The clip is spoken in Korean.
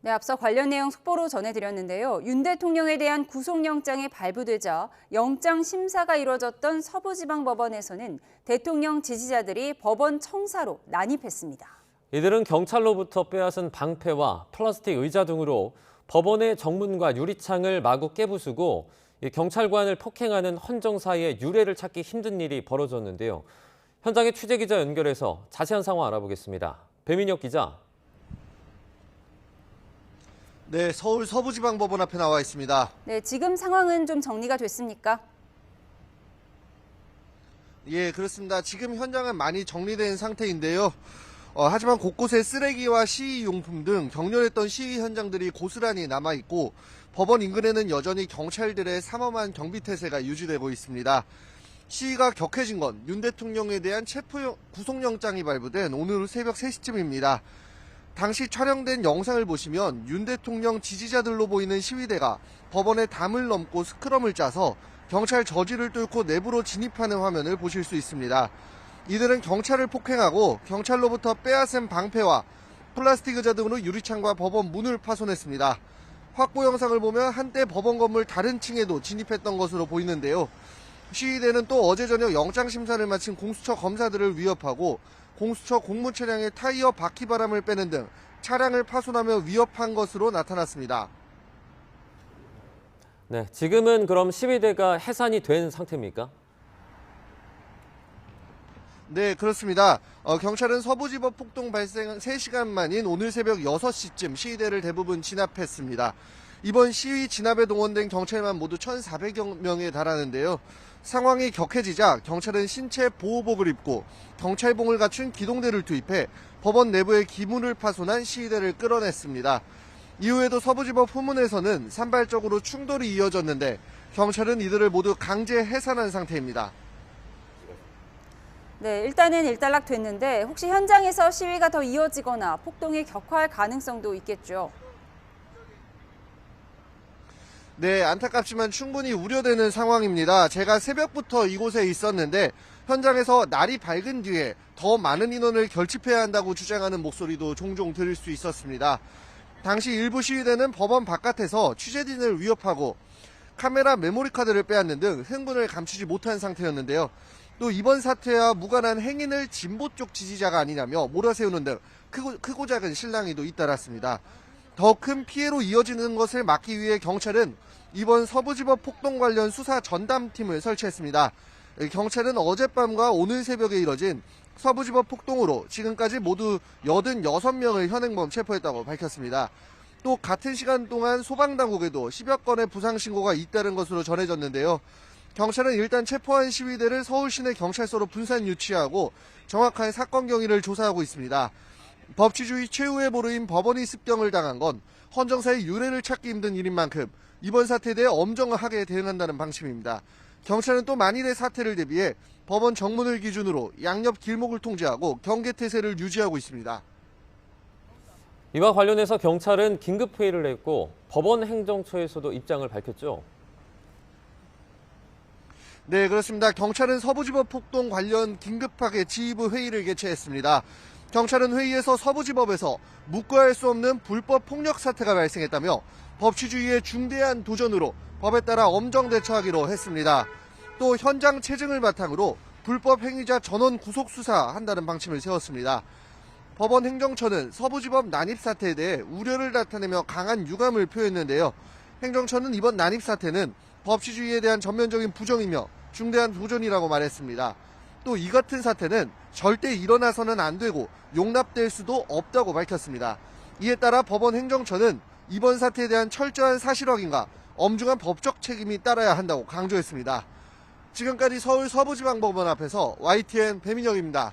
네, 앞서 관련 내용 속보로 전해드렸는데요. 윤 대통령에 대한 구속영장이 발부되자 영장 심사가 이뤄졌던 서부지방법원에서는 대통령 지지자들이 법원 청사로 난입했습니다. 이들은 경찰로부터 빼앗은 방패와 플라스틱 의자 등으로 법원의 정문과 유리창을 마구 깨부수고 경찰관을 폭행하는 헌정사의 유례를 찾기 힘든 일이 벌어졌는데요. 현장에 취재기자 연결해서 자세한 상황 알아보겠습니다. 배민혁 기자. 네, 서울 서부지방법원 앞에 나와 있습니다. 네, 지금 상황은 좀 정리가 됐습니까? 예, 그렇습니다. 지금 현장은 많이 정리된 상태인데요. 하지만 곳곳에 쓰레기와 시위용품 등 격렬했던 시위 현장들이 고스란히 남아있고 법원 인근에는 여전히 경찰들의 삼엄한 경비태세가 유지되고 있습니다. 시위가 격해진 건 윤 대통령에 대한 구속영장이 발부된 오늘 새벽 3시쯤입니다. 당시 촬영된 영상을 보시면 윤 대통령 지지자들로 보이는 시위대가 법원의 담을 넘고 스크럼을 짜서 경찰 저지를 뚫고 내부로 진입하는 화면을 보실 수 있습니다. 이들은 경찰을 폭행하고 경찰로부터 빼앗은 방패와 플라스틱 의자 등으로 유리창과 법원 문을 파손했습니다. 확보 영상을 보면 한때 법원 건물 다른 층에도 진입했던 것으로 보이는데요. 시위대는 또 어제 저녁 영장 심사를 마친 공수처 검사들을 위협하고 공수처 공무 차량의 타이어 바퀴바람을 빼는 등 차량을 파손하며 위협한 것으로 나타났습니다. 네, 지금은 그럼 시위대가 해산이 된 상태입니까? 네, 그렇습니다. 경찰은 서부지법 폭동 발생 3시간 만인 오늘 새벽 6시쯤 시위대를 대부분 진압했습니다. 이번 시위 진압에 동원된 경찰만 모두 1,400여 명에 달하는데요. 상황이 격해지자 경찰은 신체 보호복을 입고 경찰봉을 갖춘 기동대를 투입해 법원 내부의 기문을 파손한 시위대를 끌어냈습니다. 이후에도 서부지법 후문에서는 산발적으로 충돌이 이어졌는데 경찰은 이들을 모두 강제 해산한 상태입니다. 네, 일단은 일단락됐는데 혹시 현장에서 시위가 더 이어지거나 폭동이 격화할 가능성도 있겠죠? 네, 안타깝지만 충분히 우려되는 상황입니다. 제가 새벽부터 이곳에 있었는데 현장에서 날이 밝은 뒤에 더 많은 인원을 결집해야 한다고 주장하는 목소리도 종종 들을 수 있었습니다. 당시 일부 시위대는 법원 바깥에서 취재진을 위협하고 카메라 메모리카드를 빼앗는 등 흥분을 감추지 못한 상태였는데요. 또 이번 사태와 무관한 행인을 진보 쪽 지지자가 아니냐며 몰아세우는 등 크고 작은 실랑이도 잇따랐습니다. 더 큰 피해로 이어지는 것을 막기 위해 경찰은 이번 서부지법 폭동 관련 수사 전담팀을 설치했습니다. 경찰은 어젯밤과 오늘 새벽에 이뤄진 서부지법 폭동으로 지금까지 모두 86명을 현행범 체포했다고 밝혔습니다. 또 같은 시간 동안 소방당국에도 10여 건의 부상신고가 잇따른 것으로 전해졌는데요. 경찰은 일단 체포한 시위대를 서울시내 경찰서로 분산 유치하고 정확한 사건 경위를 조사하고 있습니다. 법치주의 최후의 보루인 법원이 습격을 당한 건 헌정사의 유례를 찾기 힘든 일인 만큼 이번 사태에 대해 엄정하게 대응한다는 방침입니다. 경찰은 또 만일의 사태를 대비해 법원 정문을 기준으로 양옆 길목을 통제하고 경계태세를 유지하고 있습니다. 이와 관련해서 경찰은 긴급회의를 했고 법원 행정처에서도 입장을 밝혔죠. 네, 그렇습니다. 경찰은 서부지법 폭동 관련 긴급하게 지휘부 회의를 개최했습니다. 경찰은 회의에서 서부지법에서 묵과할 수 없는 불법 폭력 사태가 발생했다며 법치주의의 중대한 도전으로 법에 따라 엄정 대처하기로 했습니다. 또 현장 체증을 바탕으로 불법 행위자 전원 구속 수사한다는 방침을 세웠습니다. 법원 행정처는 서부지법 난입 사태에 대해 우려를 나타내며 강한 유감을 표했는데요. 행정처는 이번 난입 사태는 법치주의에 대한 전면적인 부정이며 중대한 도전이라고 말했습니다. 또 이 같은 사태는 절대 일어나서는 안 되고 용납될 수도 없다고 밝혔습니다. 이에 따라 법원 행정처는 이번 사태에 대한 철저한 사실 확인과 엄중한 법적 책임이 따라야 한다고 강조했습니다. 지금까지 서울 서부지방법원 앞에서 YTN 배민혁입니다.